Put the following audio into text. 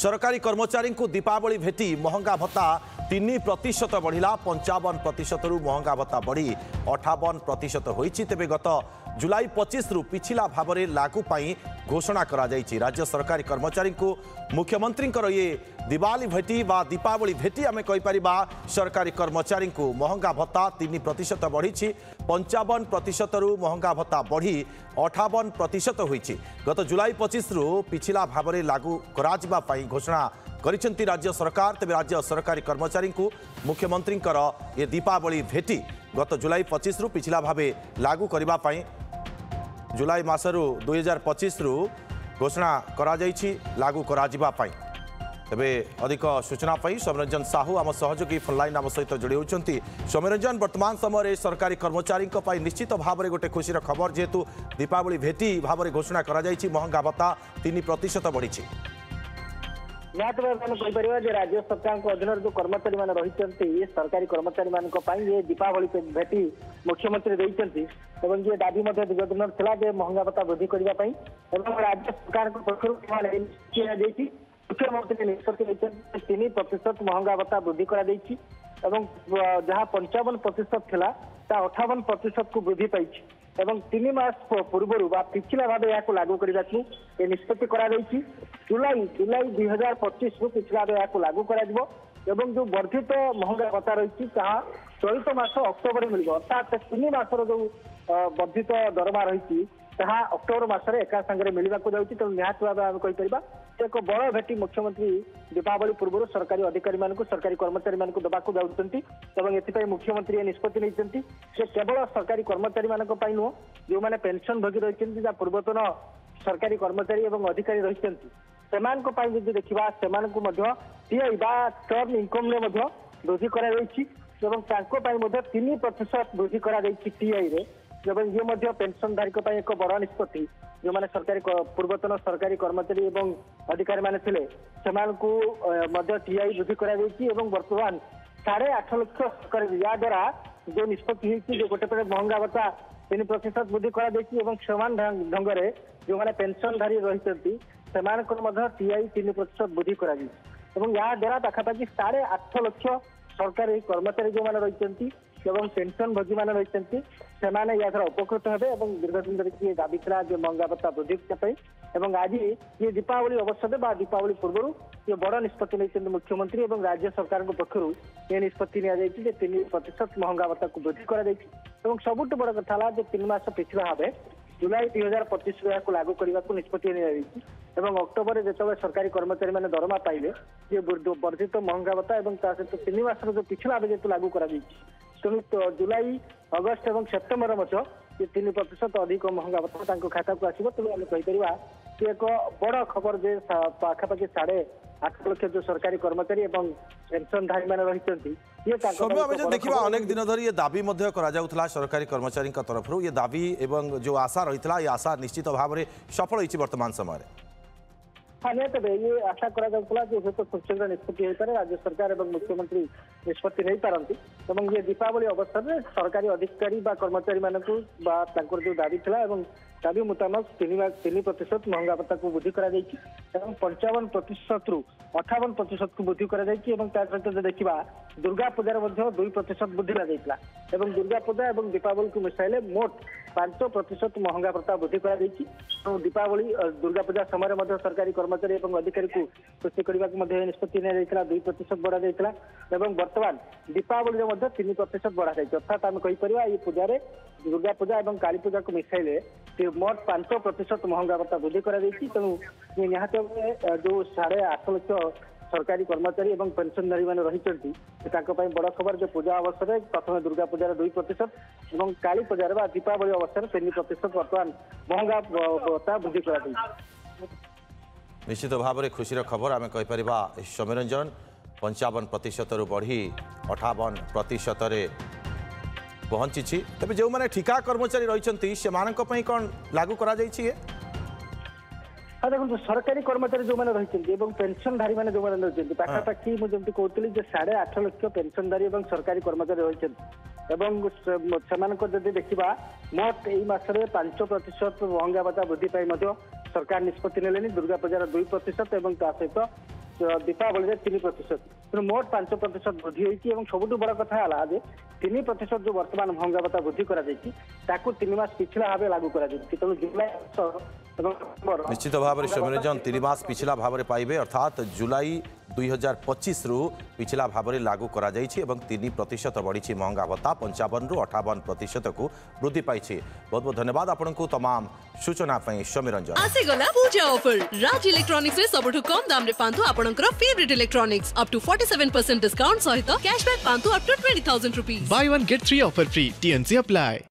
सरकारी कर्मचारी को दीपावली भेटी महंगा भत्ता 3% बढ़िला 55% रु महंगा भत्ता बढ़ी 58% होईछि। तेबे गत जुलाई 25 रु पिछिला भाव में लागू पाई घोषणा करा जायछि। राज्य सरकारी कर्मचारी को मुख्यमंत्री ये दिवाली भेटी बा दीपावली भेटी आम कहीपर सरकारी कर्मचारी को महंगा भत्ता 3% बढ़ी 55% रु महंगा भत्ता बढ़ी 58% होईछि। गत जुलाई 25 रु पिछिला भाव में लागू करा पाई घोषणा करिसेंती राज्य सरकार। तेबे राज्य सरकारी कर्मचारी को मुख्यमंत्री ये दीपावली भेटी गत जुलाई 25 रु पिछला भाव लागू करबा पाई जुलाई मासरू 2025 रु घोषणा करा जायछि लागू करा जिबा पाई। तेबे अधिक सूचना पाई सौम्यरंजन साहू आम सहयोगी फोनलाइन आम सहित जोड़ी होती। सौम्यरंजन, वर्तमान समय सरकारी कर्मचारी निश्चित भाव में गोटे खुशी खबर जेहेतु दीपावली भेटी भाव में घोषणा करा जायछि महंगा भत्ता 3% बढ़ी। निहत भाव राज्य सरकार अधीन जो कर्मचारी मैंने रही सरकारी कर्मचारी ये दीपावली भेटी मुख्यमंत्री देते ये दाबी दीर्घ दिन था महंगा भत्ता वृद्धि करने राज्य सरकार मुख्यमंत्री निष्पत्ति 3% महंगा भत्ता वृद्धि कर जहाँ 55% था 58% को वृद्धि पाई 3 मास पूर्व पिछला भाव यहाँ लागू करने को निष्पत्ति जुलाई 2025 रु पिछला भाव यहाँ लागू कर जो वर्धित महंगा भत्ता रही चलित मास अक्टोबर मिल अर्थात 3 मासर जो वर्धित दरमा रही अक्टोबर मसरे एका संगे मिलवा जाऊँगी। तेणु निहत भाव आम कहीपर एक बड़ भेटी मुख्यमंत्री दीपावली पूर्व सरकारी अधिकारी सरकारी कर्मचारी देवाक जाती मुख्यमंत्री निष्पत्ति नहीं से केवल सरकारी कर्मचारी नुह जो मैंने पेंशन भोगी रही पूर्वतन सरकारी कर्मचारी और अधिकारी रही जब देखा टीआई टर्म इनकम वृद्धि कर 3% वृद्धि कर टीआई ये पेंशनधारी एक बड़ निष्पत्ति जो मैंने सरकारी पूर्वतन सरकारी कर्मचारी और अधिकारी मैंने टीआई वृद्धि कर बर्तमान 8.5 लाख सरकारी या द्वारा जो निष्पत्ति जो गोटे पे महंगा भत्ता 3% वृद्धि कर समान ढंग से जो मैंने पेंशनधारी रही टीआई 3% वृद्धि कर द्वारा पाखापाखि 8.5 लाख सरकारी कर्मचारी जो मैंने रही पेंशन भोगी मैंने रही या उपकृत हे दीर्घ दिन धरिक ये दाबी था जो महंगा भत्ता वृद्धि करने आज ये दीपावली अवसर में दीपावली पूर्व ये बड़ निष्पत्ति नहीं मुख्यमंत्री और राज्य सरकार पक्ष ये निष्पत्ति नि 3% महंगा भत्ता को वृद्धि कर सबुठ बड़ कथा जो 3 मास पिछला भाव जुलाई 2025 यहाँ लागू करने को निष्पत्ति नि अक्टोबर जो सरकारी कर्मचारी मैंने दरमा पाइले ये वर्धित महंगा भत्ता सहित 3 मास जो पिछला भाव जेहतु लागू कर तेणु जुलाई अगस्त और सेप्टेम्बर ये 3% अधिक महंगा भत्ता खाता को आसो। तेणु आम कहीपर एक बड़ खबर जे पाखापाखि 8.5 लाख जो सरकारी कर्मचारी और पेंशनधारी मैंने रही ये देखा अनेक दिन धरी ये दाबी करा सरकारी कर्मचारी तरफ ये दाबी एवं जो आशा रही ये आशा निश्चित भाव में सफल होती वर्तमान समय। हाँ निहत ये आशा करा जो खूब शीघ्र निष्पत्ति हो पाए राज्य सरकार और मुख्यमंत्री निष्पत्ति नहीं पारती ये दीपावली अवसर में सरकारी अधिकारी कर्मचारी मानक जो दाबी था दाबी मुताबिक 3% महंगा भत्ता को वृद्धि कर 55% रु 58% को वृद्धि कर सहित देखा दुर्गा पूजार 2% वृद्धि लगा दुर्गा पूजा और दीपावली को मिसाइले मोट 5% महंगा भत्ता वृद्धि कर दीपावली दुर्गा पूजा समय सरकारी कर्मचारी और अधिकारी को खुशी करने निष्पत्ति 2% बढ़ा बर्तमान दीपावली 3% बढ़ा अर्थात आम कहीपर ये पूजा दुर्गा पूजा और काली पूजा को मिसाइले मोट 5% महंगा भत्ता वृद्धि कर तेणु ये निहत जो 8.5 लाख सरकारी कर्मचारी और पेंशनधारी मैंने रही बड़ खबर जो पूजा अवसर में प्रथम दुर्गा पूजार 2% और काली पूजार दीपावली अवसर 3% बर्तमान महंगा भत्ता वृद्धि कर निश्चित भाव में खुशी खबर आम कहीपर सौम्यरंजन 55% रु बढ़ी 58% पहुंची। तेज जो मैंने ठिका कर्मचारी रही से कौन लागू करा हाँ देखो सरकारी कर्मचारी जो मैंने रही पेंशनधारी मैंने जो मैंने रही पाखापाखि मुझे कहती 8.5 लाख पेंशनधारी और सरकारी कर्मचारी रही देखा मोट यही मसरे 5% महंगा भत्ता वृद्धि पाई सरकार निष्पत्ति ने दुर्गा पूजार 2% और सहित दीपावली 3%। तेणु मोट 5% वृद्धि होती है। सबुठ बड़ कथा है जे 3% जो वर्तमान महंगा भत्ता वृद्धि करा 3 मास पिछला भाव लागू करा तेणु जुलाई निश्चित भाव में सौम्यरंजन 3 मास पिछला भाव में पाइबे अर्थात जुलाई 2025 रु पिछला भाव में लागू करा 3% बढ़ी महंगा भत्ता 55 रु 58% को वृद्धि पाई। बहुत बहुत धन्यवाद आपन को तमाम सूचना सौम्यरंजन। आसीगला पूजा ऑफर राज इलेक्ट्रॉनिक्स रे सबठु कम दाम रे पांथु आपनकर favourite electronics up to 47% discount सहित कैशबैक पांथु up to 20,000 rupees. Buy one get 3 offer free. TNC apply.